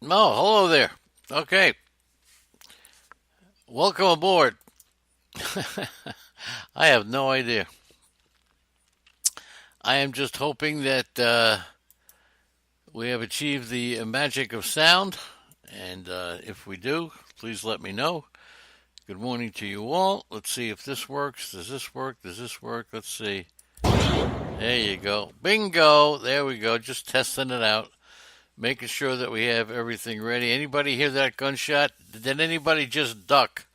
Oh, hello there. Okay, welcome aboard. I have no idea. I am just hoping that we have achieved the magic of sound, and if we do, please let me know. Good morning to you all. Let's see if this works. Does this work? Does this work? Let's see. There you go. Bingo. There we go. Just testing it out. Making sure that we have everything ready. Anybody hear that gunshot? Did anybody just duck?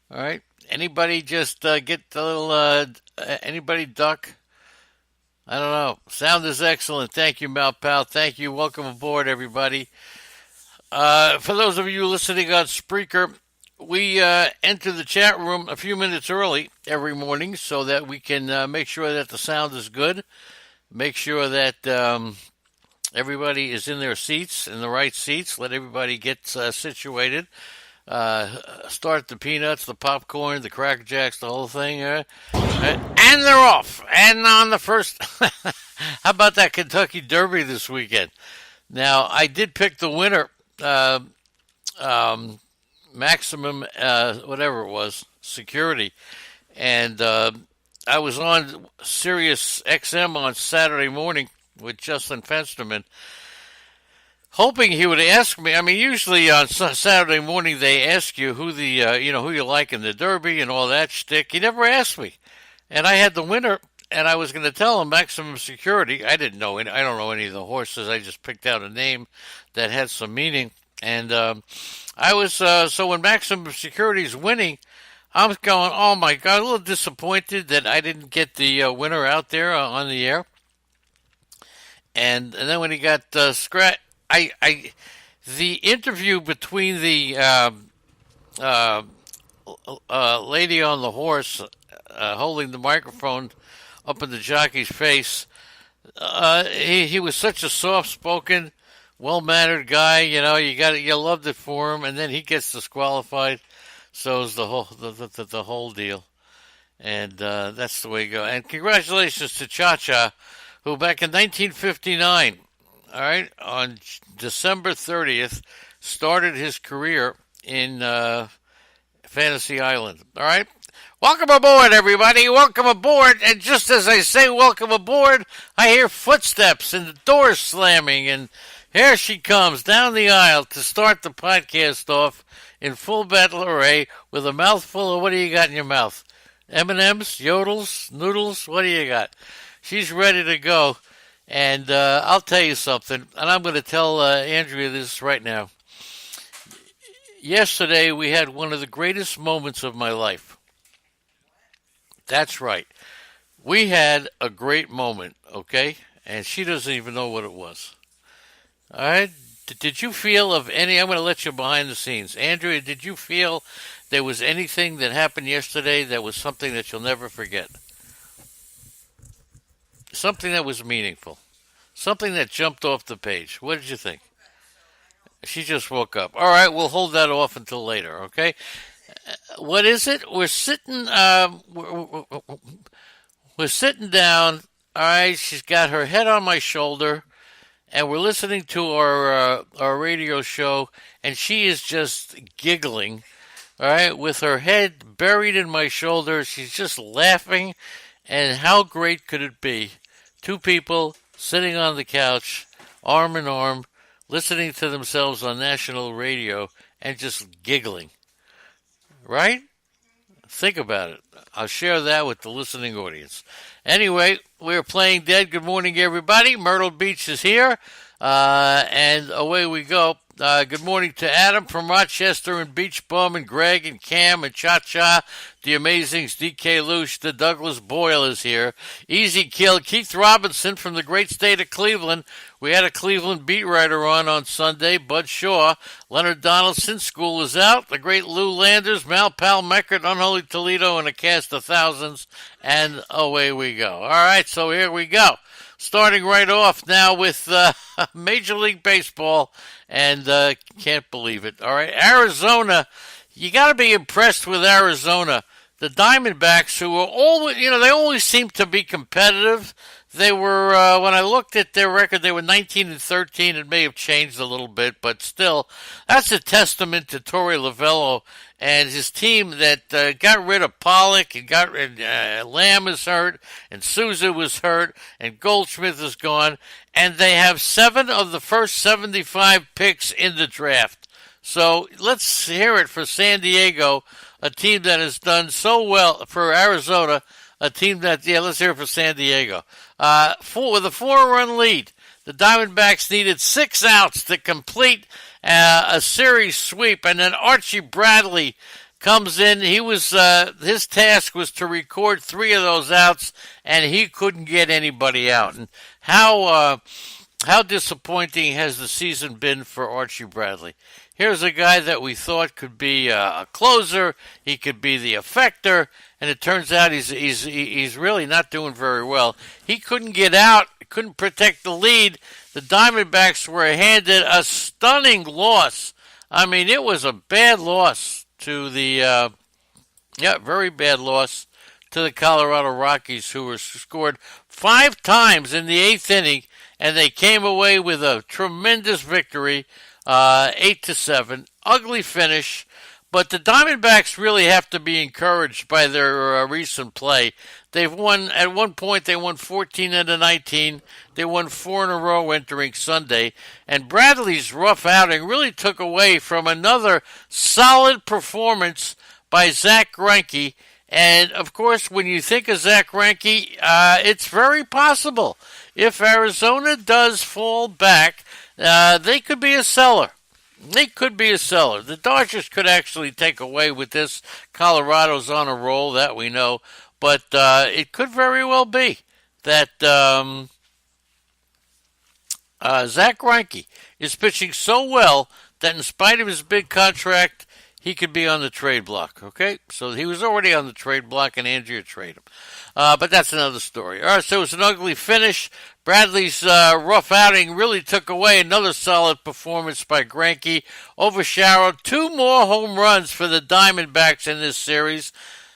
All right. Anybody just get a little, anybody duck? I don't know. Sound is excellent. Thank you, Malpal. Thank you. Welcome aboard, everybody. For those of you listening on Spreaker, we enter the chat room a few minutes early every morning so that we can make sure that the sound is good. Make sure that everybody is in their seats, in the right seats. Let everybody get situated. Start the peanuts, the popcorn, the Cracker Jacks, the whole thing. And they're off. And on the first, how about that Kentucky Derby this weekend? Now, I did pick the winner, maximum, whatever it was, security. And I was on Sirius XM on Saturday morning with Justin Fensterman, hoping he would ask me. I mean, usually on Saturday morning they ask you who the who you like in the Derby and all that shtick. He never asked me, and I had the winner, and I was going to tell him maximum security. I didn't know any. I don't know any of the horses. I just picked out a name that had some meaning, and I was so when maximum security is winning, I'm going, oh my god, a little disappointed that I didn't get the winner out there on the air. And then when he got scratched, the interview between the lady on the horse holding the microphone up in the jockey's face, he was such a soft-spoken, well-mannered guy. You know, you loved it for him, and then he gets disqualified. So is the whole deal, and that's the way you go. And congratulations to Cha Cha, who back in 1959, all right, on December 30th, started his career in Fantasy Island. All right, welcome aboard, everybody. Welcome aboard. And just as I say welcome aboard, I hear footsteps and the doors slamming, and here she comes down the aisle to start the podcast off in full battle array with a mouthful of, what do you got in your mouth? M&Ms, yodels, noodles, what do you got? She's ready to go, and I'll tell you something, and I'm going to tell Andrea this right now. Yesterday, we had one of the greatest moments of my life. That's right. We had a great moment, okay? And she doesn't even know what it was. All right? Did you feel of any, I'm going to let you behind the scenes. Andrea, did you feel there was anything that happened yesterday that was something that you'll never forget? Something that was meaningful. Something that jumped off the page. What did you think? She just woke up. All right, we'll hold that off until later, okay? What is it? We're sitting we're sitting down. All right, she's got her head on my shoulder, and we're listening to our radio show, and she is just giggling, all right, with her head buried in my shoulder. She's just laughing, and how great could it be? Two people sitting on the couch, arm in arm, listening to themselves on national radio and just giggling. Right? Think about it. I'll share that with the listening audience. Anyway, we're playing dead. Good morning, everybody. Myrtle Beach is here, and away we go. Good morning to Adam from Rochester and Beach Bum and Greg and Cam and Cha-Cha, the Amazings, DK Lush, the Douglas Boyle is here. Easy Kill, Keith Robinson from the great state of Cleveland. We had a Cleveland beat writer on Sunday, Bud Shaw. Leonard Donaldson, school is out. The great Lou Landers, Mal Pal Meckert, Unholy Toledo, and a cast of thousands. And away we go. All right, so here we go. Starting right off now with Major League Baseball, and can't believe it. All right, Arizona, you got to be impressed with Arizona. The Diamondbacks, who are always, they always seem to be competitive. They were when I looked at their record, they were 19-13. It may have changed a little bit, but still, that's a testament to Torey Lavello and his team that got rid of Pollock and got rid. Lamb is hurt, and Souza was hurt, and Goldschmidt is gone, and they have 7 of the first 75 picks in the draft. So let's hear it for San Diego, a team that has done so well for Arizona. A team that, let's hear it for San Diego. With a 4-run lead, the Diamondbacks needed 6 outs to complete a series sweep, and then Archie Bradley comes in. His task was to record 3 of those outs, and he couldn't get anybody out. And how disappointing has the season been for Archie Bradley? Here's a guy that we thought could be a closer. He could be the effector, and it turns out he's really not doing very well. He couldn't get out, couldn't protect the lead. The Diamondbacks were handed a stunning loss. I mean, it was a bad loss to the very bad loss to the Colorado Rockies, who were scored 5 times in the 8th inning, and they came away with a tremendous victory. 8-7, ugly finish, but the Diamondbacks really have to be encouraged by their recent play. They've won, at one point they won 14 out of 19. They won 4 in a row entering Sunday, and Bradley's rough outing really took away from another solid performance by Zach Greinke. And of course, when you think of Zach Greinke, it's very possible if Arizona does fall back, they could be a seller. They could be a seller. The Dodgers could actually take away with this. Colorado's on a roll, that we know. But it could very well be that Zach Greinke is pitching so well that in spite of his big contract, he could be on the trade block, okay? So he was already on the trade block, and Andrea traded him. But that's another story. All right, so it was an ugly finish. Bradley's rough outing really took away another solid performance by Greinke. Overshadowed 2 more home runs for the Diamondbacks in this series.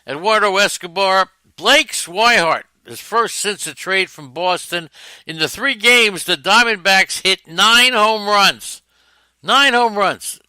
Eduardo Escobar, Blake Swihart, his first since the trade from Boston. In the 3 games, the Diamondbacks hit 9 home runs. 9 home runs.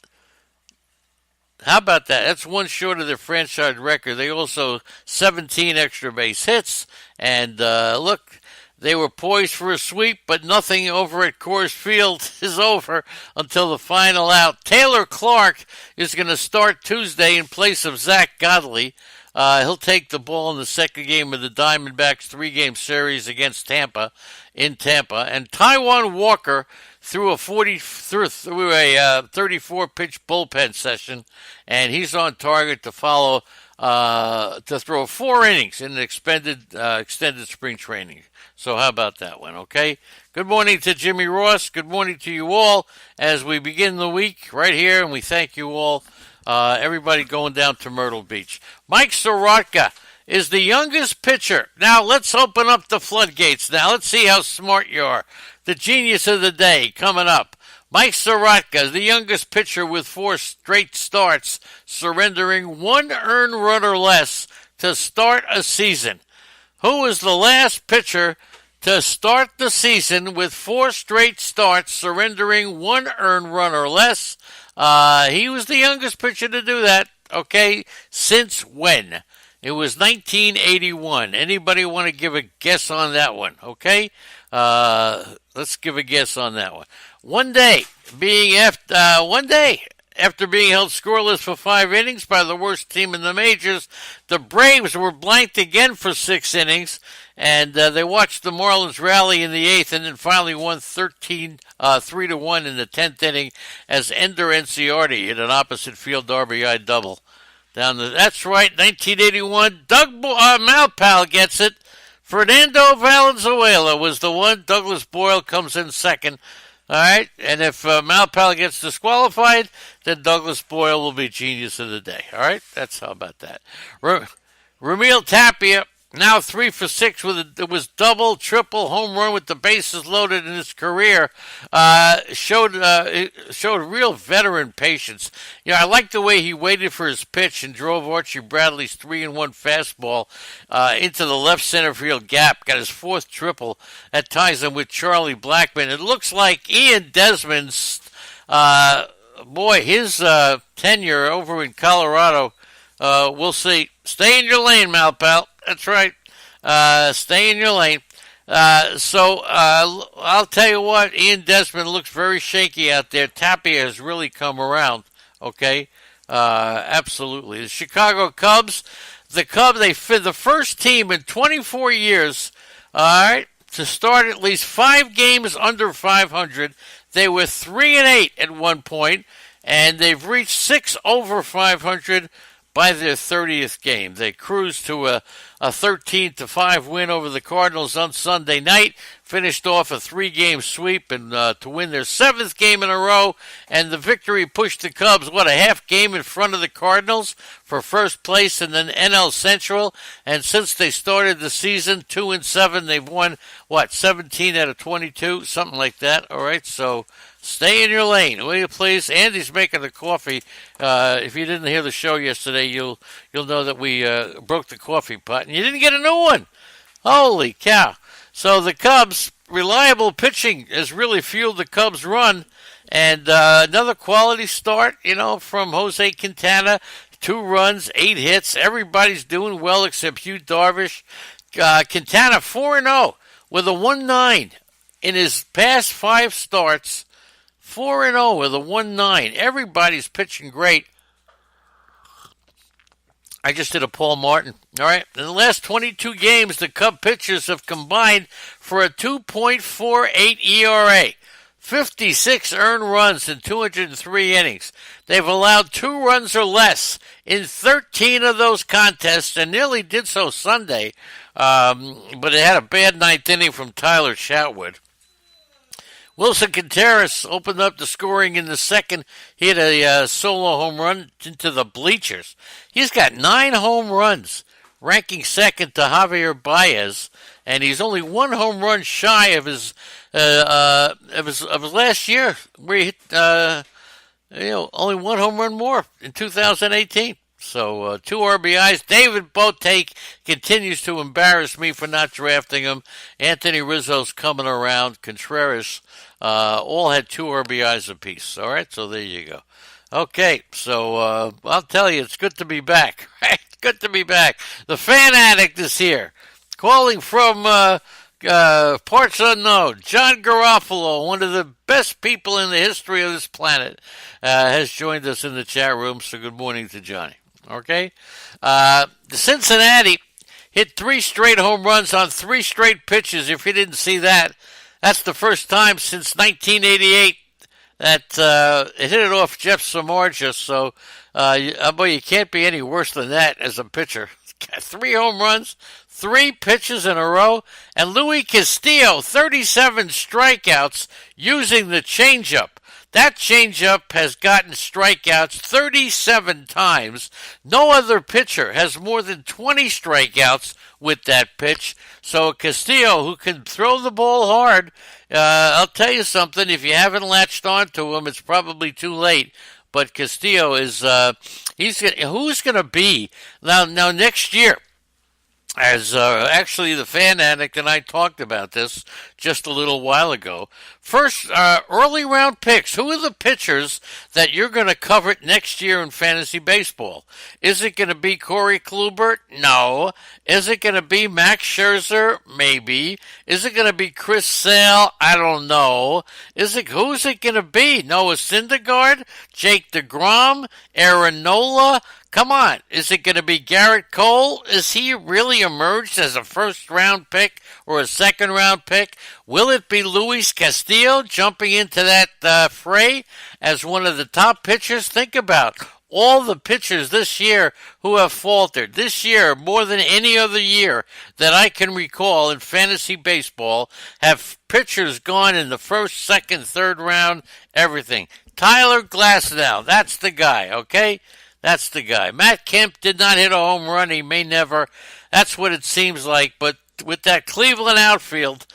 How about that? That's 1 short of their franchise record. They also 17 extra base hits. And look, they were poised for a sweep, but nothing over at Coors Field is over until the final out. Taylor Clark is going to start Tuesday in place of Zach Godley. He'll take the ball in the second game of the Diamondbacks' 3-game series against Tampa, in Tampa. And Taijuan Walker threw a 34-pitch bullpen session, and he's on target to throw 4 innings in an extended spring training. So how about that one, okay? Good morning to Jimmy Ross. Good morning to you all as we begin the week right here, and we thank you all, everybody going down to Myrtle Beach. Mike Soroka is the youngest pitcher. Now, let's open up the floodgates now. Let's see how smart you are. The genius of the day coming up. Mike Soroka is the youngest pitcher with 4 straight starts, surrendering 1 earned run or less to start a season. Who was the last pitcher to start the season with 4 straight starts, surrendering 1 earned run or less? He was the youngest pitcher to do that, okay? Since when? It was 1981. Anybody want to give a guess on that one, okay? Let's give a guess on that one. One day after being held scoreless for 5 innings by the worst team in the majors, the Braves were blanked again for 6 innings, and they watched the Marlins rally in the 8th and then finally won 3-1 in the 10th inning as Ender Enciardi hit an opposite field RBI double. That's right, 1981. Doug Malpal gets it. Fernando Valenzuela was the one. Douglas Boyle comes in second. All right, and if Malpal gets disqualified, then Douglas Boyle will be genius of the day. All right, that's how about that. Ramil Tapia, Now 3 for 6 it was double, triple, home run with the bases loaded in his career. Showed real veteran patience. I like the way he waited for his pitch and drove Archie Bradley's 3-1 fastball into the left center field gap. Got his fourth triple. That ties him with Charlie Blackmon. It looks like Ian Desmond's his tenure over in Colorado. We'll see. Stay in your lane, Malpal. That's right. Stay in your lane. I'll tell you what, Ian Desmond looks very shaky out there. Tapia has really come around. Okay? Absolutely. The Chicago Cubs, they the first team in 24 years, all right, to start at least 5 games under 500. They were 3-8 at one point, and they've reached 6 over 500 by their 30th game. They cruised to a 13-5 win over the Cardinals on Sunday night, finished off a 3-game sweep and to win their 7th game in a row, and the victory pushed the Cubs, a half game in front of the Cardinals for first place in the NL Central, and since they started the season 2-7, they've won, 17 out of 22, something like that, all right, so stay in your lane, will you please? Andy's making the coffee. If you didn't hear the show yesterday, you'll know that we broke the coffee pot, and you didn't get a new one. Holy cow. So the Cubs, reliable pitching has really fueled the Cubs' run, and another quality start, from Jose Quintana. 2 runs, 8 hits. Everybody's doing well except Hugh Darvish. Quintana 4-0 with a 1.9 in his past 5 starts. 4-0 with a 1.9. Everybody's pitching great. I just did a Paul Martin. All right. In the last 22 games, the Cub pitchers have combined for a 2.48 ERA. 56 earned runs in 203 innings. They've allowed 2 runs or less in 13 of those contests and nearly did so Sunday. But it had a bad 9th inning from Tyler Chatwood. Wilson Contreras opened up the scoring in the second. He had a solo home run into the bleachers. He's got 9 home runs, ranking second to Javier Baez, and he's only 1 home run shy of his last year, where he hit only 1 home run more in 2018. So 2 RBIs. David Bote continues to embarrass me for not drafting him. Anthony Rizzo's coming around. Contreras all had 2 RBIs apiece. All right, so there you go. Okay, so I'll tell you, it's good to be back. Right? Good to be back. The fan addict is here, calling from parts unknown. John Garofalo, one of the best people in the history of this planet, has joined us in the chat room. So good morning to Johnny. Okay, the Cincinnati hit 3 straight home runs on 3 straight pitches. If you didn't see that, that's the first time since 1988 that it hit it off Jeff Samardzija. So, you can't be any worse than that as a pitcher. 3 home runs, 3 pitches in a row, and Luis Castillo, 37 strikeouts using the changeup. That changeup has gotten strikeouts 37 times. No other pitcher has more than 20 strikeouts with that pitch. So Castillo, who can throw the ball hard, I'll tell you something, if you haven't latched on to him, it's probably too late. But Castillo is, who's going to be, now next year, as actually the fan addict and I talked about this just a little while ago. First, early round picks. Who are the pitchers that you're going to covet next year in fantasy baseball? Is it going to be Corey Kluber? No. Is it going to be Max Scherzer? Maybe. Is it going to be Chris Sale? I don't know. Who's it going to be? Noah Syndergaard? Jake DeGrom? Aaron Nola? Come on, is it going to be Garrett Cole? Is he really emerged as a first-round pick or a second-round pick? Will it be Luis Castillo jumping into that fray as one of the top pitchers? Think about all the pitchers this year who have faltered. This year, more than any other year that I can recall in fantasy baseball, have pitchers gone in the first, second, third round, everything. Tyler Glasnow, that's the guy, okay? That's the guy. Matt Kemp did not hit a home run. He may never. That's what it seems like. But with that Cleveland outfield,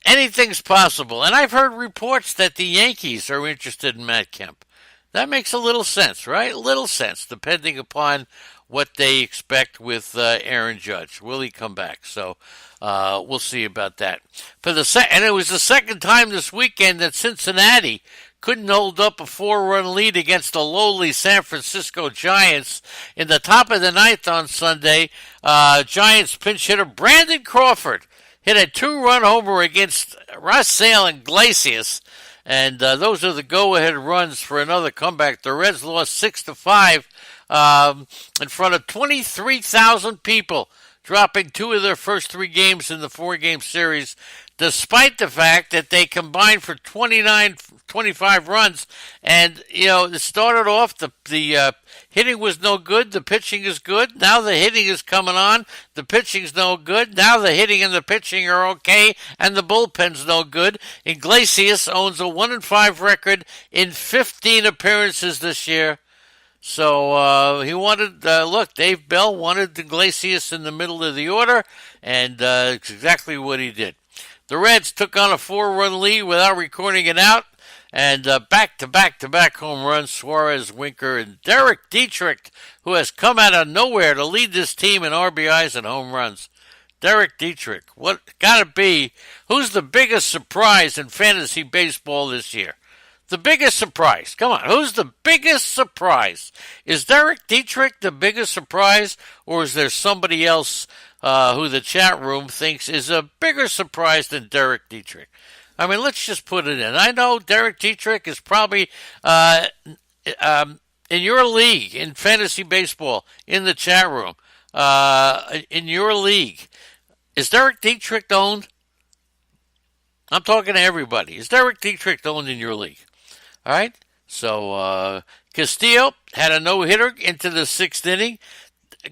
anything's possible. And I've heard reports that the Yankees are interested in Matt Kemp. That makes a little sense, right? A little sense, depending upon what they expect with Aaron Judge. Will he come back? So we'll see about that. And it was the second time this weekend that Cincinnati couldn't hold up a 4-run lead against the lowly San Francisco Giants. In the top of the ninth on Sunday, Giants pinch hitter Brandon Crawford hit a 2-run homer against Raisel Iglesias. And those are the go-ahead runs for another comeback. The Reds lost 6-5 in front of 23,000 people, dropping 2 of their first 3 games in the 4-game series, despite the fact that they combined for 25 runs. And, it started off, the hitting was no good, the pitching is good. Now the hitting is coming on, the pitching's no good. Now the hitting and the pitching are okay, and the bullpen's no good. Iglesias owns a 1-5 record in 15 appearances this year. So he wanted, Dave Bell wanted Iglesias in the middle of the order, and it's exactly what he did. The Reds took on a 4-run lead without recording it out, and back-to-back home runs, Suarez, Winker, and Derek Dietrich, who has come out of nowhere to lead this team in RBIs and home runs. Derek Dietrich, what gotta be, who's the biggest surprise in fantasy baseball this year? The biggest surprise. Come on, who's the biggest surprise? Is Derek Dietrich the biggest surprise, or is there somebody else who the chat room thinks is a bigger surprise than Derek Dietrich? I mean, let's just put it in. I know Derek Dietrich is probably in your league, in fantasy baseball, in the chat room, in your league. Is Derek Dietrich owned? I'm talking to everybody. Is Derek Dietrich owned in your league? All right? So Castillo had a no-hitter into the 6th inning.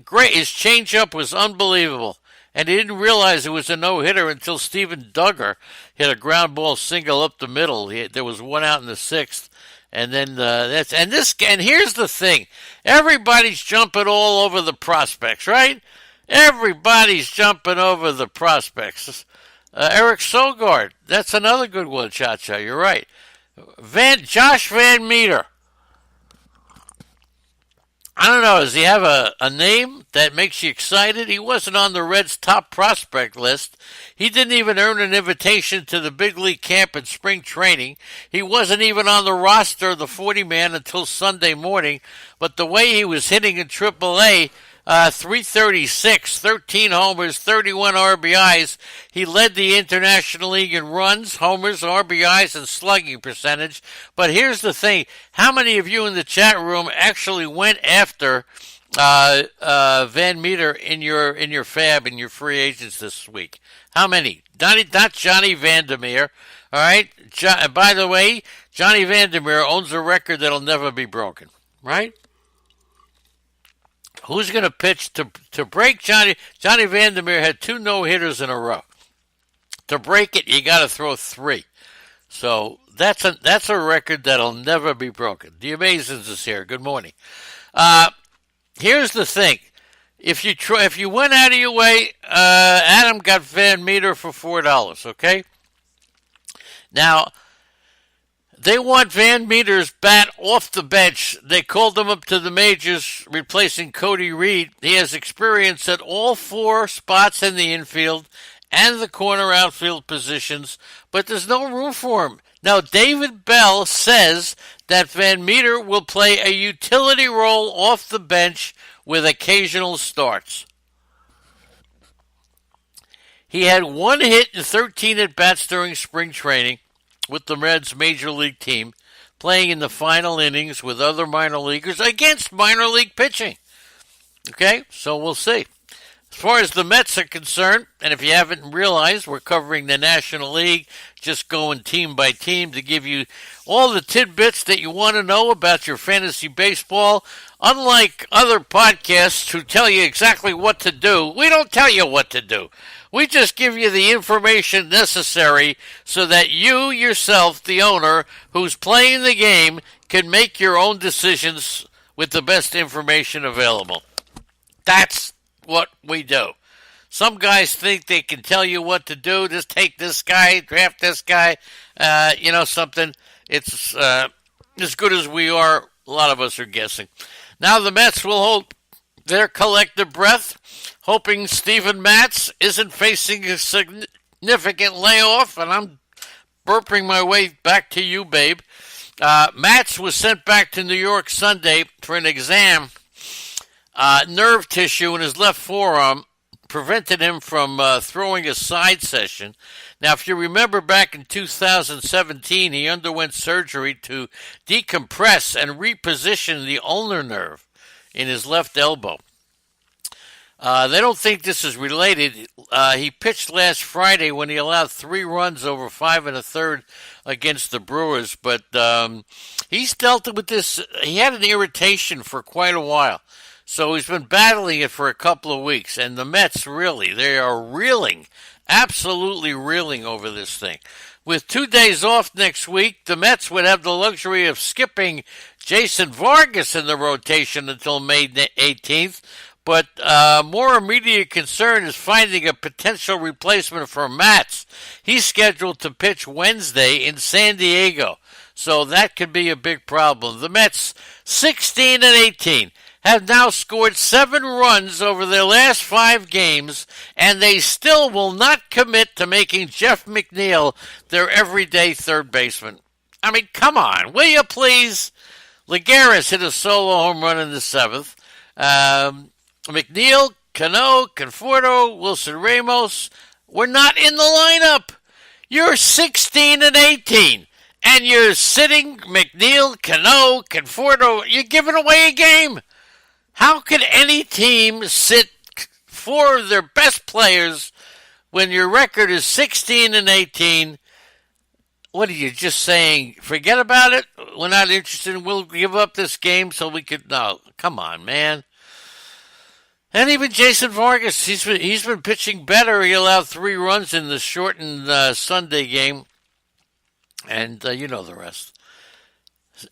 Great. His changeup was unbelievable. And he didn't realize it was a no-hitter until Steven Duggar hit a ground ball single up the middle. There was 1 out in the 6th. And then and here's the thing. Everybody's jumping all over the prospects, right? Everybody's jumping over the prospects. Eric Sogard, that's another good one, Cha-Cha. You're right. Josh Van Meter. I don't know, does he have a name that makes you excited? He wasn't on the Reds' top prospect list. He didn't even earn an invitation to the big league camp in spring training. He wasn't even on the roster of the 40-man until Sunday morning. But the way he was hitting in AAA, 336, 13 homers, 31 RBIs. He led the International League in runs, homers, RBIs, and slugging percentage. But here's the thing. How many of you in the chat room actually went after Van Meter in your fab, in your free agents this week? How many? Not Johnny Vandermeer. All right? By the way, Johnny Vandermeer owns a record that'll never be broken. Right? Who's going to pitch to break Johnny? Johnny Vandermeer had 2 no-hitters in a row. To break it, you got to throw 3. So that's a record that'll never be broken. The Amazins is here. Good morning. Here's the thing: if you went out of your way, Adam got Van Meter for $4. Okay. Now, they want Van Meter's bat off the bench. They called him up to the majors, replacing Cody Reed. He has experience at all 4 spots in the infield and the corner outfield positions, but there's no room for him. Now, David Bell says that Van Meter will play a utility role off the bench with occasional starts. He had 1 hit and 13 at-bats during spring training with the Reds' major league team, playing in the final innings with other minor leaguers against minor league pitching. Okay, so we'll see. As far as the Mets are concerned, and if you haven't realized, we're covering the National League, just going team by team to give you all the tidbits that you want to know about your fantasy baseball. Unlike other podcasts who tell you exactly what to do, we don't tell you what to do. We just give you the information necessary so that you yourself, the owner who's playing the game, can make your own decisions with the best information available. That's what we do. Some guys think they can tell you what to do. Just take this guy, draft this guy. Something. It's as good as we are. A lot of us are guessing. Now the Mets will hold their collective breath, hoping Steven Matz isn't facing a significant layoff. And I'm burping my way back to you, babe. Matz was sent back to New York Sunday for an exam. Nerve tissue in his left forearm prevented him from throwing a side session. Now, if you remember back in 2017, he underwent surgery to decompress and reposition the ulnar nerve in his left elbow. They don't think this is related. He pitched last Friday when he allowed 3 runs over 5 1/3 against the Brewers, but he's dealt with this. He had an irritation for quite a while. So he's been battling it for a couple of weeks, and the Mets they are reeling, absolutely reeling over this thing. With 2 days off next week, the Mets would have the luxury of skipping Jason Vargas in the rotation until May 18th, but more immediate concern is finding a potential replacement for Matz. He's scheduled to pitch Wednesday in San Diego, so that could be a big problem. The Mets, 16-18. Have now scored 7 runs over their last 5 games, and they still will not commit to making Jeff McNeil their everyday third baseman. I mean, come on, will you please? Lagares hit a solo home run in the 7th. McNeil, Cano, Conforto, Wilson Ramos were not in the lineup. You're 16-18. And you're sitting McNeil, Cano, Conforto. You're giving away a game. How could any team sit 4 of their best players when your record is 16-18? What are you just saying? Forget about it? We're not interested. We'll give up this game so we could. No, come on, man. And even Jason Vargas, he's been pitching better. He allowed 3 runs in the shortened Sunday game, and you know the rest.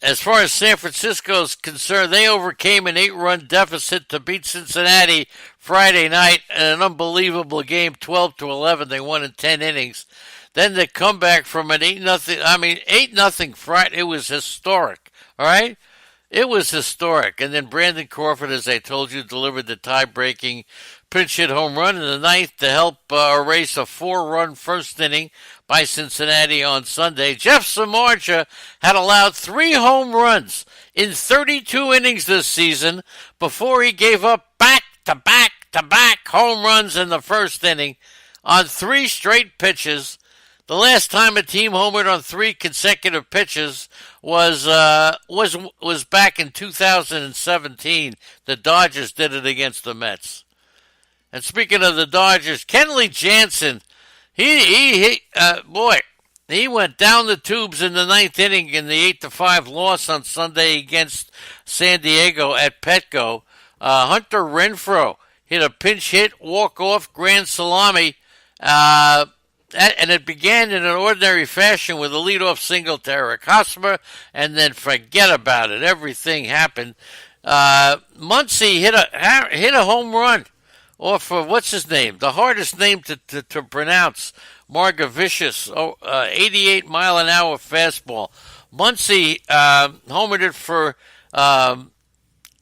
As far as San Francisco is concerned, they overcame an 8-run deficit to beat Cincinnati Friday night in an unbelievable game, 12-11. They won in 10 innings. Then the comeback from an 8-0 Friday. It was historic, all right? It was historic. And then Brandon Crawford, as I told you, delivered the tie-breaking pinch hit home run in the 9th to help erase a 4-run first inning by Cincinnati on Sunday. Jeff Samardzija had allowed 3 home runs in 32 innings this season before he gave up back-to-back-to-back home runs in the first inning on 3 straight pitches. The last time a team homered on 3 consecutive pitches was back in 2017. The Dodgers did it against the Mets. And speaking of the Dodgers, Kenley Jansen, he went down the tubes in the 9th inning in the 8-5 loss on Sunday against San Diego at Petco. Hunter Renfroe hit a pinch hit, walk-off, grand salami, and it began in an ordinary fashion with a leadoff single to Eric Hosmer, and then forget about it. Everything happened. Muncy hit a home run off of, what's his name? The hardest name to pronounce, Margavicius, 88-mile-an-hour fastball. Muncy homered it for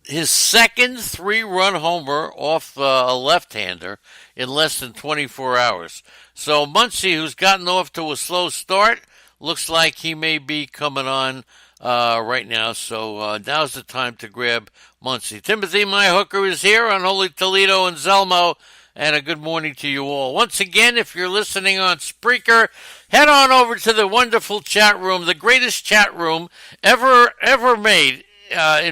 his second 3-run homer off a left-hander in less than 24 hours. So Muncy, who's gotten off to a slow start, looks like he may be coming on right now. So now's the time to grab Muncy. Timothy, my hooker, is here on Holy Toledo and Zelmo, and a good morning to you all. Once again, if you're listening on Spreaker, head on over to the wonderful chat room, the greatest chat room ever made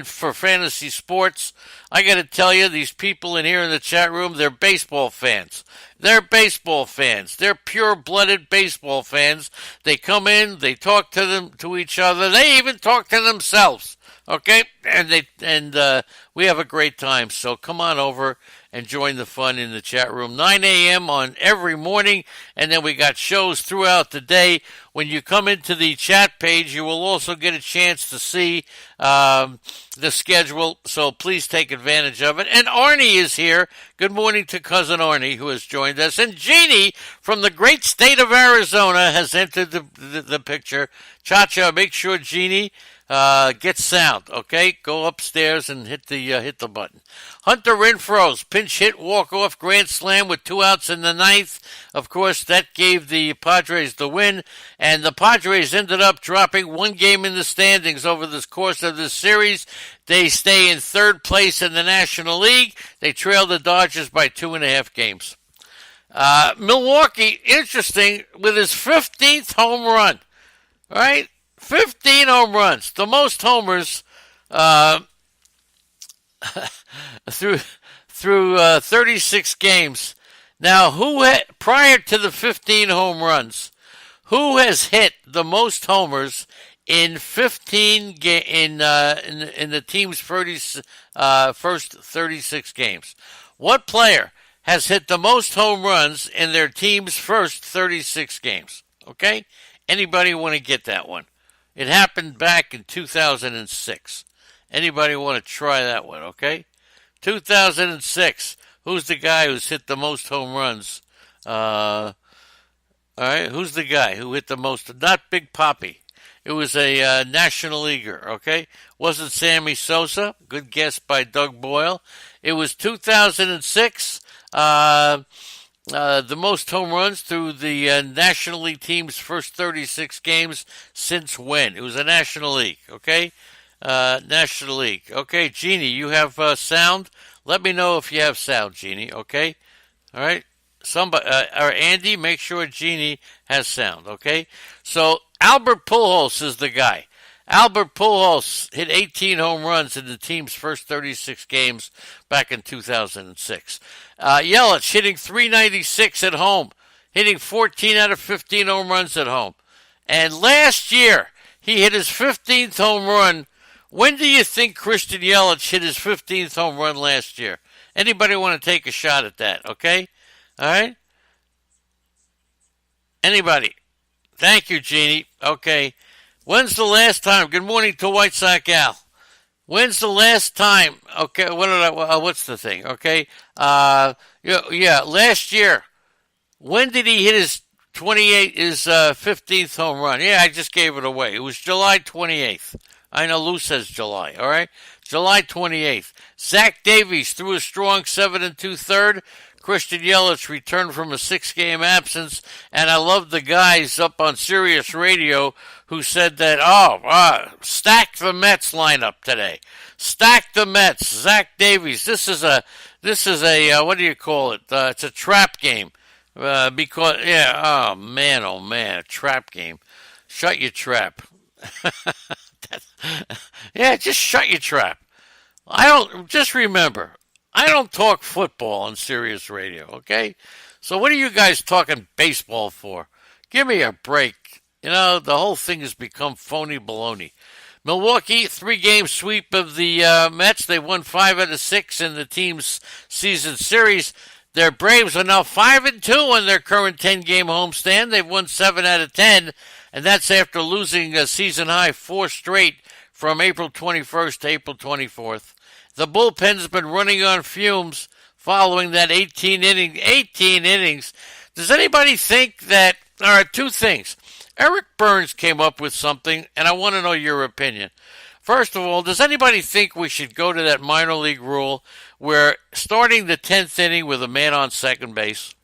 for fantasy sports. I got to tell you, these people in here in the chat room, they're baseball fans. They're baseball fans. They're pure-blooded baseball fans. They come in, they talk to each other. They even talk to themselves. Okay, and we have a great time. So come on over and join the fun in the chat room. 9 a.m. on every morning, and then we got shows throughout the day. When you come into the chat page, you will also get a chance to see the schedule, so please take advantage of it. And Arnie is here. Good morning to Cousin Arnie, who has joined us. And Jeannie from the great state of Arizona has entered the picture. Cha-cha, make sure Jeannie gets sound, okay? Go upstairs and hit the button. Hunter Renfroe's pinch hit walk-off grand slam with 2 outs in the ninth. Of course, that gave the Padres the win, and the Padres ended up dropping 1 game in the standings over the course of this series. They stay in 3rd place in the National League. They trail the Dodgers by 2.5 games. Milwaukee, interesting, with his 15th home run, right? 15 home runs, the most homers through 36 games. Now, prior to the 15 home runs, who has hit the most homers in 15 in the team's first 36 games? What player has hit the most home runs in their team's first 36 games? Okay, anybody want to get that one? It happened back in 2006. Anybody want to try that one, okay? 2006. Who's the guy who's hit the most home runs? All right, who's the guy who hit the most? Not Big Papi. It was a National Leaguer, okay? Wasn't Sammy Sosa. Good guess by Doug Boyle. It was 2006. The most home runs through the National League team's first 36 games since when? It was a National League, okay? National League. Okay, Jeannie, you have sound? Let me know if you have sound, Jeannie, okay? All right? Somebody, or Andy, make sure Jeannie has sound, okay? So, Albert Pujols is the guy. Albert Pujols hit 18 home runs in the team's first 36 games back in 2006. Yelich hitting .396 at home, hitting 14 out of 15 home runs at home. And last year, he hit his 15th home run. When do you think Christian Yelich hit his 15th home run last year? Anybody want to take a shot at that, okay? All right? Anybody? Thank you, Jeannie. Okay. When's the last time? Good morning to White Sox Al. When's the last time? Okay, what's the thing? Okay, last year. When did he hit his 15th home run? Yeah, I just gave it away. It was July 28th. I know Lou says July. All right, July 28th. Zach Davies threw a strong 7 2/3. Christian Yelich returned from a 6-game absence, and I love the guys up on Sirius Radio who said that, stack the Mets lineup today. Stack the Mets. Zach Davies. This is a what do you call it? It's a trap game. Oh man, a trap game. Shut your trap. Yeah, just shut your trap. Remember, I don't talk football on Sirius Radio, okay? So what are you guys talking baseball for? Give me a break. You know, the whole thing has become phony baloney. Milwaukee, 3-game sweep of the Mets. They won 5 out of 6 in the team's season series. Their Braves are now 5-2 in their current 10-game homestand. They've won 7 out of 10, and that's after losing a season-high 4 straight from April 21st to April 24th. The bullpen's been running on fumes following that 18 innings. Does anybody think that there are 2 things? Eric Burns came up with something, and I want to know your opinion. First of all, does anybody think we should go to that minor league rule where starting the 10th inning with a man on second base?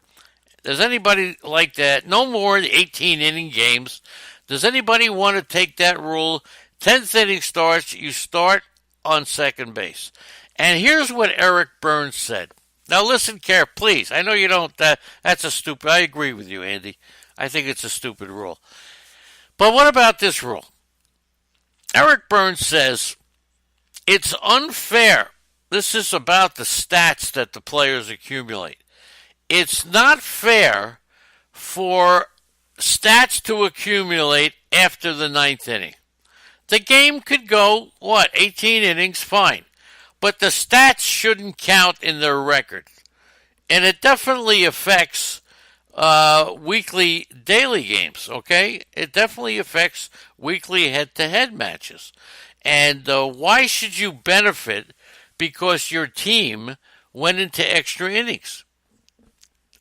Does anybody like that? No more 18-inning games. Does anybody want to take that rule? 10th inning starts, you start on second base. And here's what Eric Burns said. Now listen please. I know you don't, that's a stupid, I agree with you, Andy. I think it's a stupid rule. But what about this rule? Eric Burns says, it's unfair. This is about the stats that the players accumulate. It's not fair for stats to accumulate after the 9th inning. The game could go, 18 innings, fine. But the stats shouldn't count in their record. and it definitely affects weekly daily games, okay? It definitely affects weekly head to head matches. And why should you benefit because your team went into extra innings?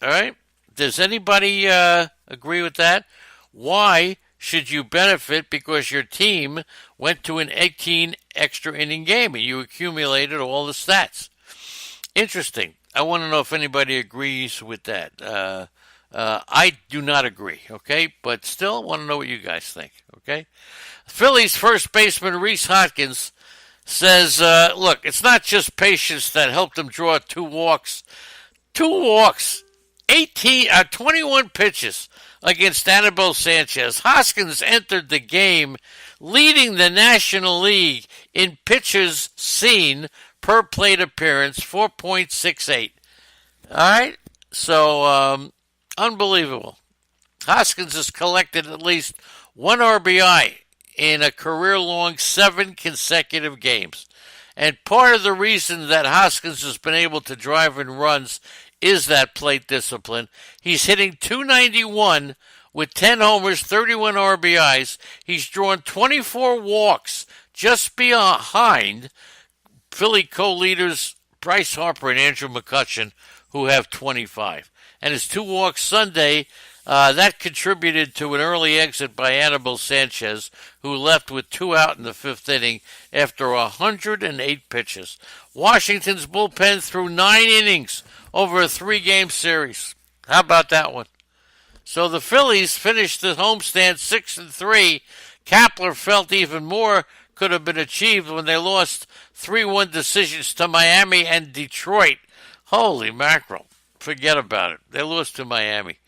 All right? Does anybody agree with that? Why should you benefit because your team went to an 18 extra inning game and you accumulated all the stats? Interesting. I want to know if anybody agrees with that. I do not agree, okay? But still, want to know what you guys think, okay? Phillies first baseman Rhys Hoskins says, look, it's not just patience that helped him draw two walks. Two walks, 21 pitches against Anibal Sanchez. Hoskins entered the game leading the National League in pitches seen per plate appearance, 4.68. All right? So, unbelievable. Hoskins has collected at least one RBI in a career-long 7 consecutive games. And part of the reason that Hoskins has been able to drive in runs is that plate discipline. He's hitting .291 with 10 homers, 31 RBIs. He's drawn 24 walks, just behind Philly co-leaders Bryce Harper and Andrew McCutchen, who have 25. And his 2 walks Sunday, that contributed to an early exit by Anibal Sanchez, who left with 2 out in the 5th inning after 108 pitches. Washington's bullpen threw 9 innings over a 3-game series. How about that one? So the Phillies finished the homestand 6-3. Kapler felt even more could have been achieved when they lost 3-1 decisions to Miami and Detroit. Holy mackerel. Forget about it. They lost to Miami.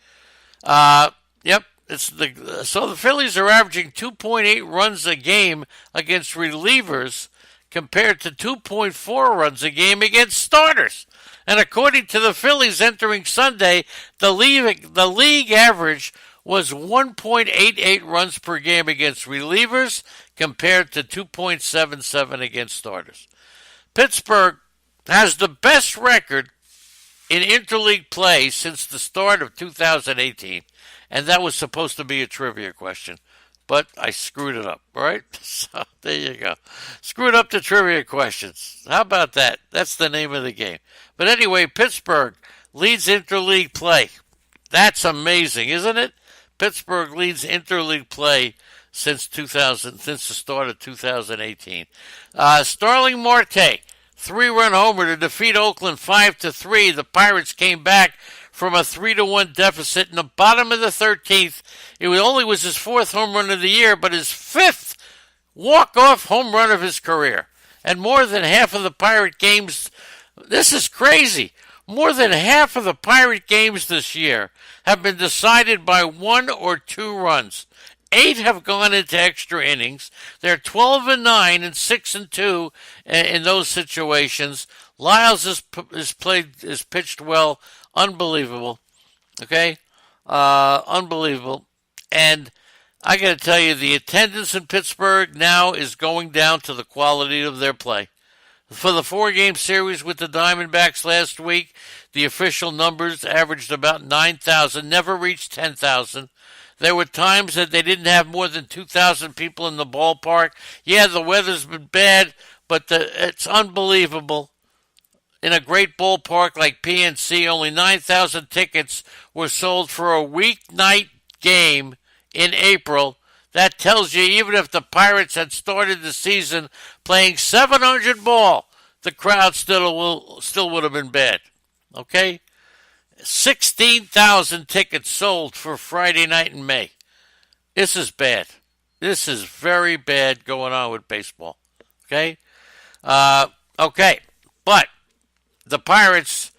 Yep. So the Phillies are averaging 2.8 runs a game against relievers compared to 2.4 runs a game against starters. And according to the Phillies entering Sunday, the league average was 1.88 runs per game against relievers compared to 2.77 against starters. Pittsburgh has the best record in interleague play since the start of 2018, and that was supposed to be a trivia question, but I screwed it up, all right? So there you go. Screwed up the trivia questions. How about that? That's the name of the game. But anyway, Pittsburgh leads interleague play. That's amazing, isn't it? Pittsburgh leads interleague play since the start of 2018. Starling Marte, 3-run homer to defeat Oakland 5-3. The Pirates came back from a 3-1 deficit in the bottom of the 13th. It only was his 4th home run of the year, but his 5th walk-off home run of his career. And more than half of the Pirate games, this is crazy, more than half of the Pirate games this year have been decided by 1 or 2 runs. 8 have gone into extra innings. They're 12-9 and 6-2 in those situations. Lyles is pitched well, unbelievable. Okay, unbelievable. And I got to tell you, the attendance in Pittsburgh now is going down to the quality of their play. For the 4-game series with the Diamondbacks last week, the official numbers averaged about 9,000, never reached 10,000. There were times that they didn't have more than 2,000 people in the ballpark. Yeah, the weather's been bad, but it's unbelievable. In a great ballpark like PNC, only 9,000 tickets were sold for a weeknight game in April. That tells you even if the Pirates had started the season playing .700 ball, the crowd still would have been bad. Okay? 16,000 tickets sold for Friday night in May. This is bad. This is very bad going on with baseball. Okay? Okay. But the Pirates,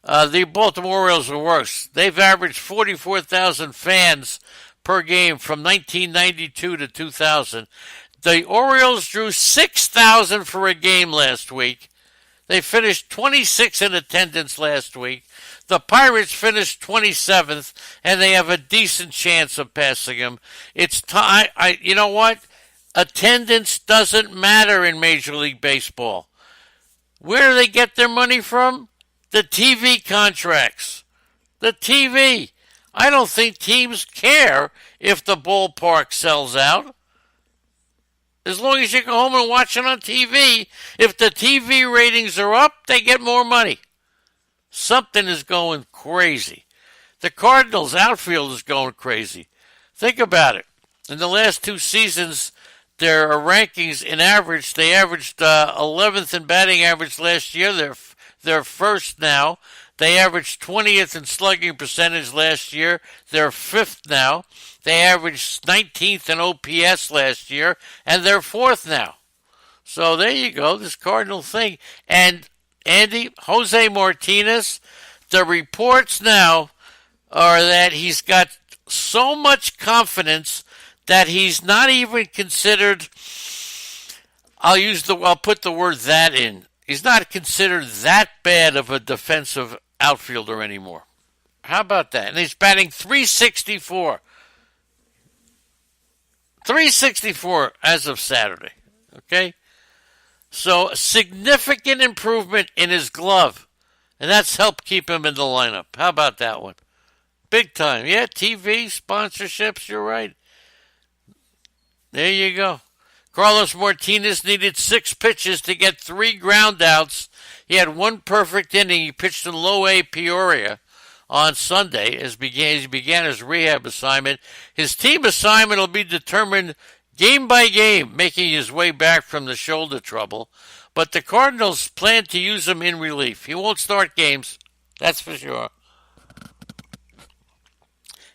the Baltimore Orioles are worse. They've averaged 44,000 fans per game from 1992 to 2000. The Orioles drew 6,000 for a game last week. They finished 26 in attendance last week. The Pirates finished 27th, and they have a decent chance of passing them. It's time. You know what? Attendance doesn't matter in Major League Baseball. Where do they get their money from? The TV contracts. The TV. I don't think teams care if the ballpark sells out. As long as you go home and watch it on TV, if the TV ratings are up, they get more money. Something is going crazy. The Cardinals' outfield is going crazy. Think about it. In the last 2 seasons, their rankings in average, they averaged 11th in batting average last year. They're first now. They averaged 20th in slugging percentage last year. They're 5th now. They averaged 19th in OPS last year, and they're 4th now. So there you go, this Cardinal thing. And Andy, Jose Martinez, the reports now are that he's got so much confidence that he's not even considered, I'll put the word that in. He's not considered that bad of a defensive outfielder anymore. How about that? And he's batting .364. .364 as of Saturday. Okay? So, significant improvement in his glove. And that's helped keep him in the lineup. How about that one? Big time. Yeah, TV, sponsorships, you're right. There you go. Carlos Martinez needed 6 pitches to get 3 ground outs. He had 1 perfect inning. He pitched in Low A Peoria on Sunday as he began his rehab assignment. His team assignment will be determined game by game, making his way back from the shoulder trouble. But the Cardinals plan to use him in relief. He won't start games, that's for sure.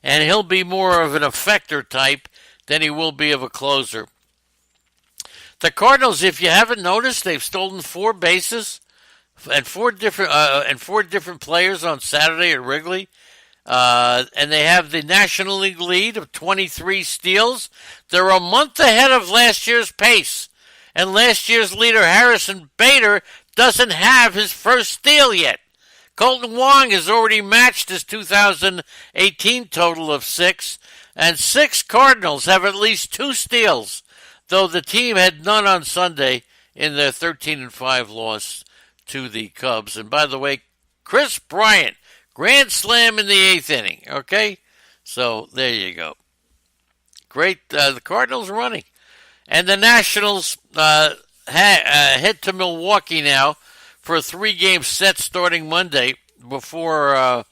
And he'll be more of an effector type than he will be of a closer. The Cardinals, if you haven't noticed, they've stolen 4 bases and 4 different players on Saturday at Wrigley. And they have the National League lead of 23 steals. They're a month ahead of last year's pace. And last year's leader, Harrison Bader, doesn't have his first steal yet. Colton Wong has already matched his 2018 total of 6. And 6 Cardinals have at least 2 steals, though the team had none on Sunday in their 13-5 loss to the Cubs. And by the way, Chris Bryant, grand slam in the 8th inning, okay? So there you go. Great, the Cardinals running. And the Nationals head to Milwaukee now for a 3-game set starting Monday before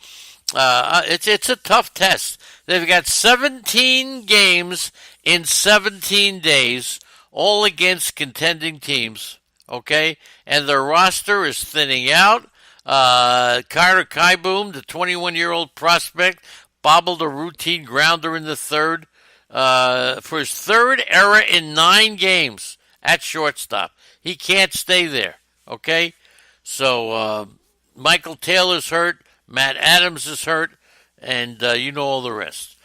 it's a tough test. They've got 17 games in 17 days, all against contending teams, okay? And their roster is thinning out. Carter Kieboom, the 21-year-old prospect, bobbled a routine grounder in the 3rd for his 3rd error in 9 games at shortstop. He can't stay there, okay? So Michael Taylor's hurt, Matt Adams is hurt, and you know all the rest.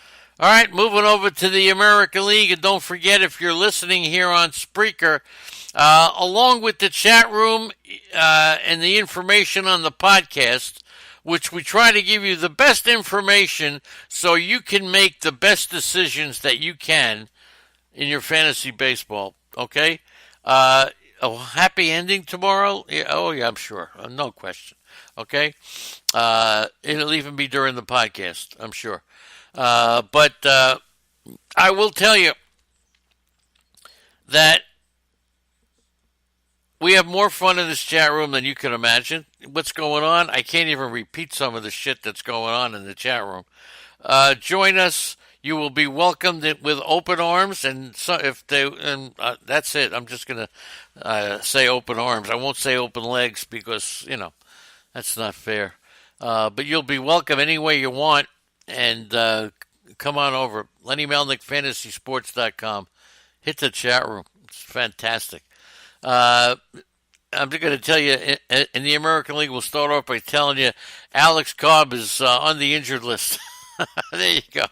All right, moving over to the American League, and don't forget, if you're listening here on Spreaker, along with the chat room and the information on the podcast, which we try to give you the best information so you can make the best decisions that you can in your fantasy baseball, okay? A happy ending tomorrow? Yeah, oh, yeah, I'm sure. No question, okay? It'll even be during the podcast, I'm sure. But I will tell you that we have more fun in this chat room than you can imagine. What's going on? I can't even repeat some of the shit that's going on in the chat room. Join us. You will be welcomed with open arms, and so that's it. I'm just going to say open arms. I won't say open legs because, that's not fair. But you'll be welcome any way you want, and come on over. LennyMelnickFantasySports.com. Hit the chat room. It's fantastic. I'm just going to tell you, in the American League, we'll start off by telling you Alex Cobb is on the injured list. There you go.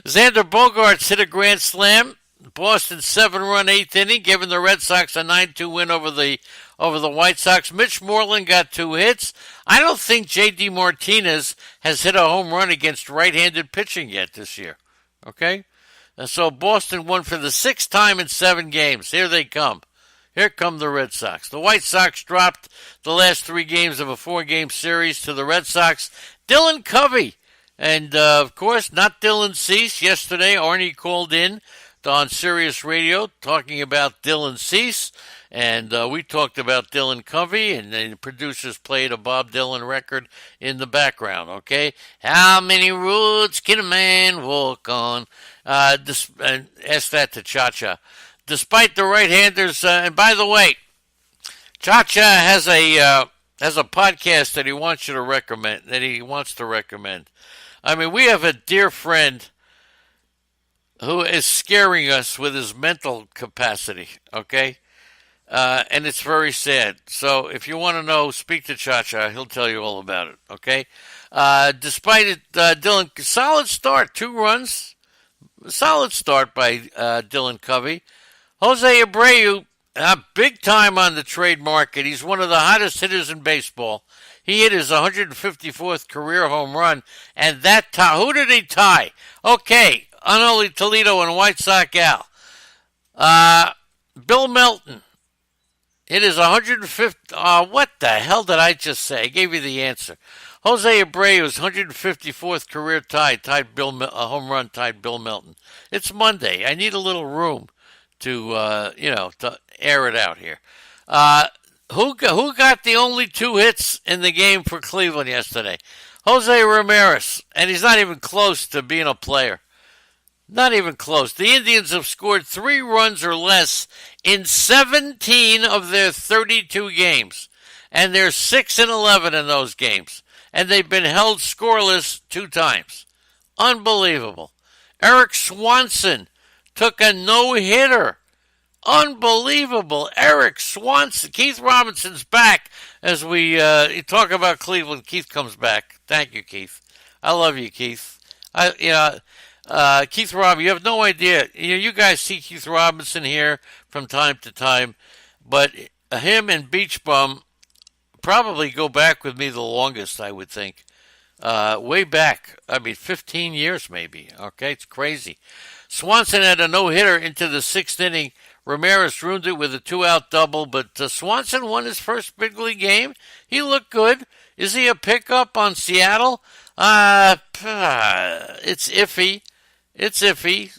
Xander Bogaerts hit a grand slam. Boston's 7-run 8th inning, giving the Red Sox a 9-2 win over the White Sox. Mitch Moreland got 2 hits. I don't think J.D. Martinez has hit a home run against right-handed pitching yet this year. Okay? And so Boston won for the 6th time in 7 games. Here they come. Here come the Red Sox. The White Sox dropped the last 3 games of a 4-game series to the Red Sox. Dylan Covey. And, of course, not Dylan Cease. Yesterday, Arnie called in on Sirius Radio talking about Dylan Cease. And we talked about Dylan Covey, and the producers played a Bob Dylan record in the background, okay? How many roads can a man walk on? Ask that to Cha-Cha. Despite the right-handers, and by the way, Cha-Cha has a podcast that he wants you to recommend, that he wants to recommend. I mean, we have a dear friend who is scaring us with his mental capacity, okay? And it's very sad. So if you want to know, speak to Cha-Cha. He'll tell you all about it, okay? Despite it, Dylan, solid start, 2 runs. Solid start by Dylan Covey. Jose Abreu, big time on the trade market. He's one of the hottest hitters in baseball. He hit his 154th career home run, and that who did he tie? Okay, Anoli Toledo and White Sox Gal. Bill Melton hit his 150th. What the hell did I just say? I gave you the answer. Jose Abreu's 154th career tied home run tied Bill Melton. It's Monday. I need a little room to to air it out here. Who got the only 2 hits in the game for Cleveland yesterday? Jose Ramirez, and he's not even close to being a player. Not even close. The Indians have scored 3 runs or less in 17 of their 32 games, and they're 6-11 in those games, and they've been held scoreless 2 times. Unbelievable. Eric Swanson took a no-hitter. Unbelievable. Eric Swanson. Keith Robinson's back as we talk about Cleveland. Keith comes back. Thank you, Keith. I love you, Keith. Keith Robinson, you have no idea. You guys see Keith Robinson here from time to time, but him and Beach Bum probably go back with me the longest, I would think. Way back. 15 years maybe. Okay, it's crazy. Swanson had a no-hitter into the 6th inning. Ramirez ruined it with a 2-out double, but Swanson won his first big league game. He looked good. Is he a pickup on Seattle? It's iffy. It's iffy.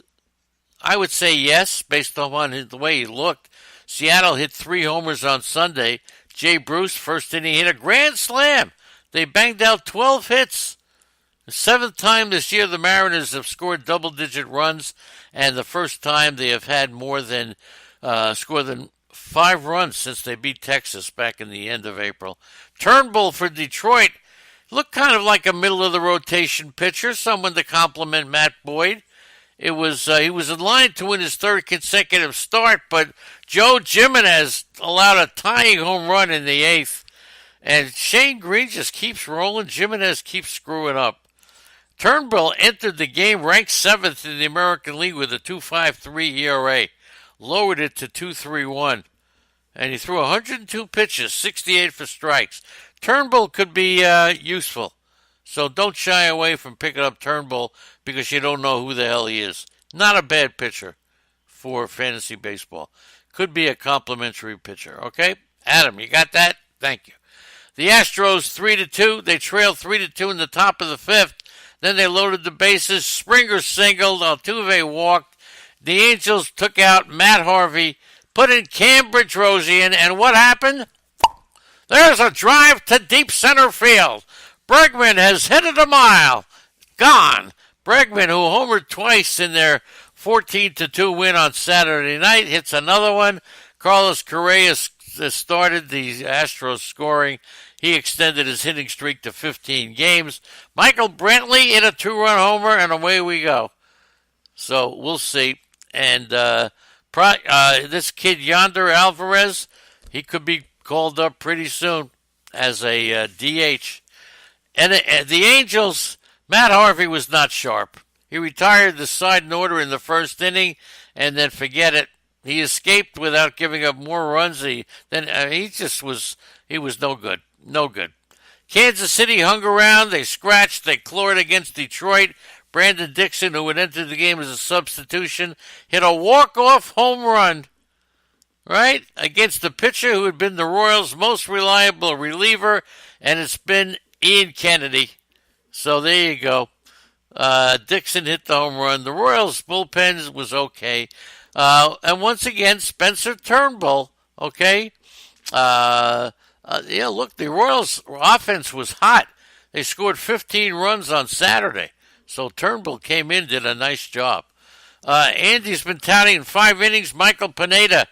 I would say yes, based on the way he looked. Seattle hit 3 homers on Sunday. Jay Bruce, first inning, hit a grand slam. They banged out 12 hits. The 7th time this year the Mariners have scored double-digit runs, and the first time they have had more than scored than 5 runs since they beat Texas back in the end of April. Turnbull for Detroit looked kind of like a middle-of-the-rotation pitcher, someone to compliment Matt Boyd. He was in line to win his 3rd consecutive start, but Joe Jimenez allowed a tying home run in the 8th. And Shane Green just keeps rolling. Jimenez keeps screwing up. Turnbull entered the game ranked 7th in the American League with a 2.53 ERA. Lowered it to 2.31. And he threw 102 pitches, 68 for strikes. Turnbull could be useful. So don't shy away from picking up Turnbull because you don't know who the hell he is. Not a bad pitcher for fantasy baseball. Could be a complimentary pitcher, okay? Adam, you got that? Thank you. The Astros 3-2. They trailed 3-2 in the top of the 5th. Then they loaded the bases. Springer singled. Altuve walked. The Angels took out Matt Harvey, put in Cambridge Rosian, and what happened? There's a drive to deep center field. Bregman has hit it a mile. Gone. Bregman, who homered twice in their 14-2 win on Saturday night, hits another one. Carlos Correa started the Astros scoring. He extended his hitting streak to 15 games. Michael Brantley hit a 2-run homer, and away we go. So we'll see. And this kid Yonder Alvarez, he could be called up pretty soon as a DH. And the Angels, Matt Harvey was not sharp. He retired the side order in the 1st inning, and then forget it. He escaped without giving up more runs. He was no good. No good. Kansas City hung around. They scratched. They clawed against Detroit. Brandon Dixon, who had entered the game as a substitution, hit a walk-off home run. right? Against the pitcher who had been the Royals' most reliable reliever, and it's been Ian Kennedy. So there you go. Dixon hit the home run. The Royals' bullpen was okay. And once again, Spencer Turnbull, okay? Look, the Royals' offense was hot. They scored 15 runs on Saturday. So Turnbull came in, did a nice job. Andy's been touting in 5 innings. Michael Pineda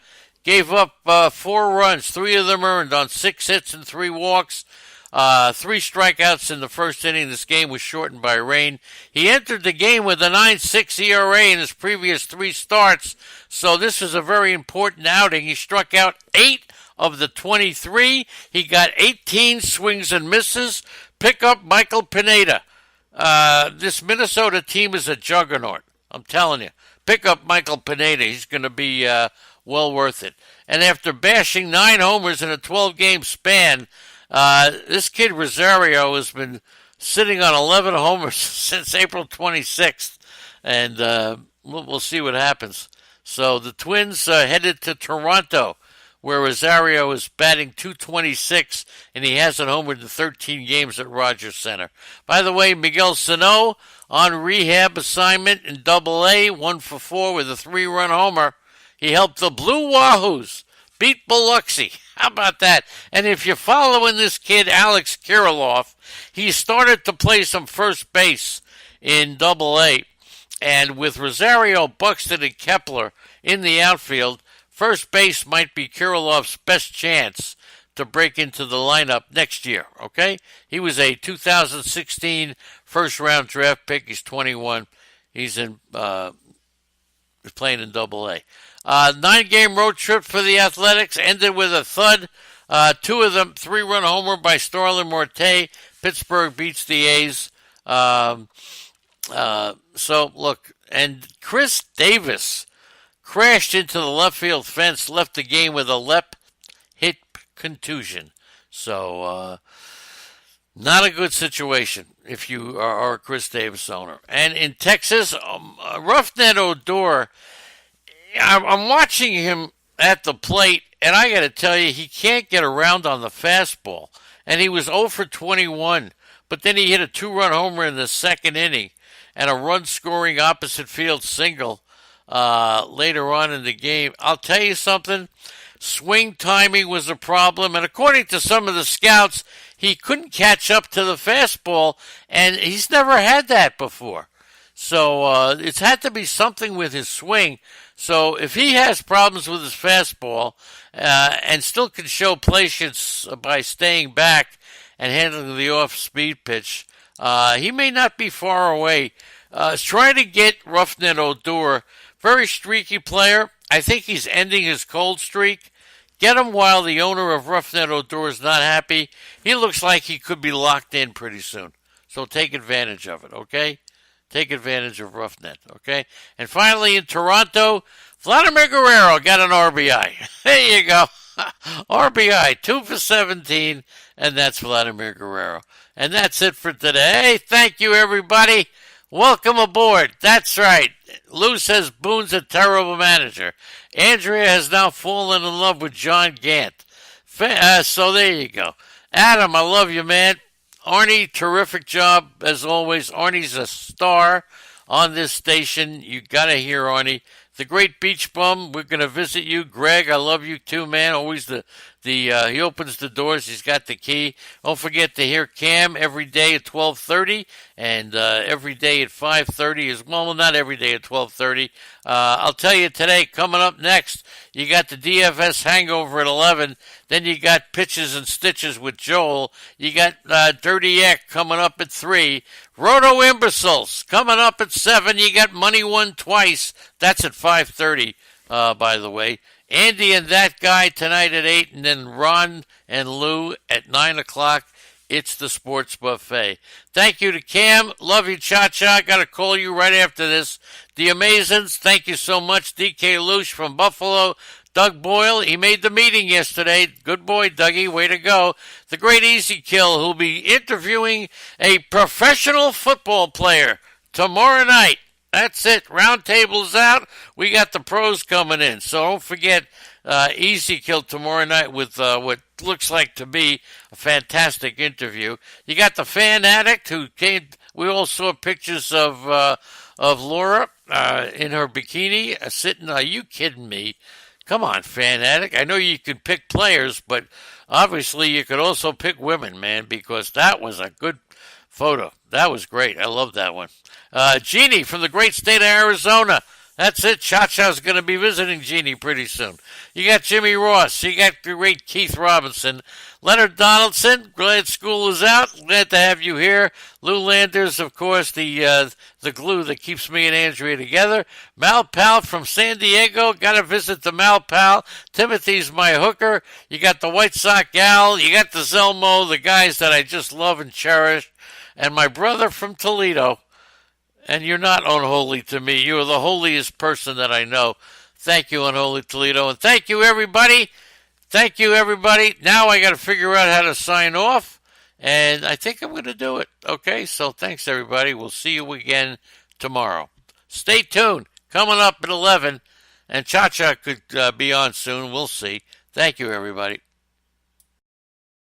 gave up 4 runs, 3 of them earned on 6 hits and 3 walks. 3 strikeouts in the first inning. This game was shortened by rain. He entered the game with a 9.6 ERA in his previous 3 starts, so this is a very important outing. He struck out 8 of the 23. He got 18 swings and misses. Pick up Michael Pineda. This Minnesota team is a juggernaut. I'm telling you. Pick up Michael Pineda. He's going to be well worth it. And after bashing 9 homers in a 12-game span, this kid Rosario has been sitting on 11 homers since April 26th. And we'll see what happens. So the Twins headed to Toronto, where Rosario is batting .226, and he hasn't homered in 13 games at Rogers Center. By the way, Miguel Sano on rehab assignment in Double-A, 1 for 4 with a 3-run homer. He helped the Blue Wahoos beat Biloxi. How about that? And if you're following this kid, Alex Kirilloff, he started to play some first base in Double-A. And with Rosario, Buxton, and Kepler in the outfield, first base might be Kirilloff's best chance to break into the lineup next year, okay? He was a 2016 first-round draft pick. He's 21. He's playing in Double-A. 9-game road trip for the Athletics ended with a thud. 2 of them, 3-run homer by Starlin Marte. Pittsburgh beats the A's. So, look, and Chris Davis crashed into the left field fence, left the game with a left hip contusion. So, not a good situation if you are a Chris Davis owner. And in Texas, Roughneck Odor, I'm watching him at the plate, and I got to tell you, he can't get around on the fastball. And he was 0 for 21, but then he hit a 2-run homer in the second inning and a run-scoring opposite field single later on in the game. I'll tell you something, swing timing was a problem, and according to some of the scouts, he couldn't catch up to the fastball, and he's never had that before. So it's had to be something with his swing. So if he has problems with his fastball and still can show patience by staying back and handling the off-speed pitch, he may not be far away. Trying to get Roughneck Odor, very streaky player. I think he's ending his cold streak. Get him while the owner of Roughneck Odor is not happy. He looks like he could be locked in pretty soon. So take advantage of it, okay? Take advantage of Roughneck, okay? And finally, in Toronto, Vladimir Guerrero got an RBI. There you go. RBI, 2 for 17, and that's Vladimir Guerrero. And that's it for today. Hey, thank you, everybody. Welcome aboard. That's right. Lou says Boone's a terrible manager. Andrea has now fallen in love with John Gant. So there you go. Adam, I love you, man. Arnie, terrific job, as always. Arnie's a star on this station. You got to hear Arnie. The Great Beach Bum, we're going to visit you. Greg, I love you too, man. Always he opens the doors. He's got the key. Don't forget to hear Cam every day at 12:30 and every day at 5:30 as well. Well, not every day at 12:30. I'll tell you today, coming up next, you got the DFS Hangover at 11. Then you got Pitches and Stitches with Joel. You got Dirty Eck coming up at 3. Roto Imbeciles coming up at 7. You got Money Won Twice. That's at 5:30, by the way. Andy and That Guy tonight at 8, and then Ron and Lou at 9 o'clock. It's the Sports Buffet. Thank you to Cam. Love you, Cha-Cha. Got to call you right after this. The Amazins, thank you so much. DK Lush from Buffalo. Doug Boyle, he made the meeting yesterday. Good boy, Dougie. Way to go. The Great Easy Kill, who'll be interviewing a professional football player tomorrow night. That's it. Round table's out. We got the pros coming in. So don't forget, Easy Kill tomorrow night with what looks like to be a fantastic interview. You got the fan addict who came. We all saw pictures of Laura in her bikini sitting. Are you kidding me? Come on, fan addict. I know you can pick players, but obviously you could also pick women, man, because that was a good photo. That was great. I love that one. Jeannie from the great state of Arizona. That's it. Cha-Cha's going to be visiting Jeannie pretty soon. You got Jimmy Ross. You got the great Keith Robinson. Leonard Donaldson, glad school is out. Glad to have you here. Lou Landers, of course, the glue that keeps me and Andrea together. Mal Pal from San Diego. Got to visit the Mal Pal. Timothy's my hooker. You got the White Sox gal. You got the Zelmo, the guys that I just love and cherish. And my brother from Toledo. And you're not unholy to me. You are the holiest person that I know. Thank you, Unholy Toledo. And thank you, everybody. Thank you, everybody. Now I got to figure out how to sign off. And I think I'm going to do it. Okay, so thanks, everybody. We'll see you again tomorrow. Stay tuned. Coming up at 11. And Cha-Cha could be on soon. We'll see. Thank you, everybody.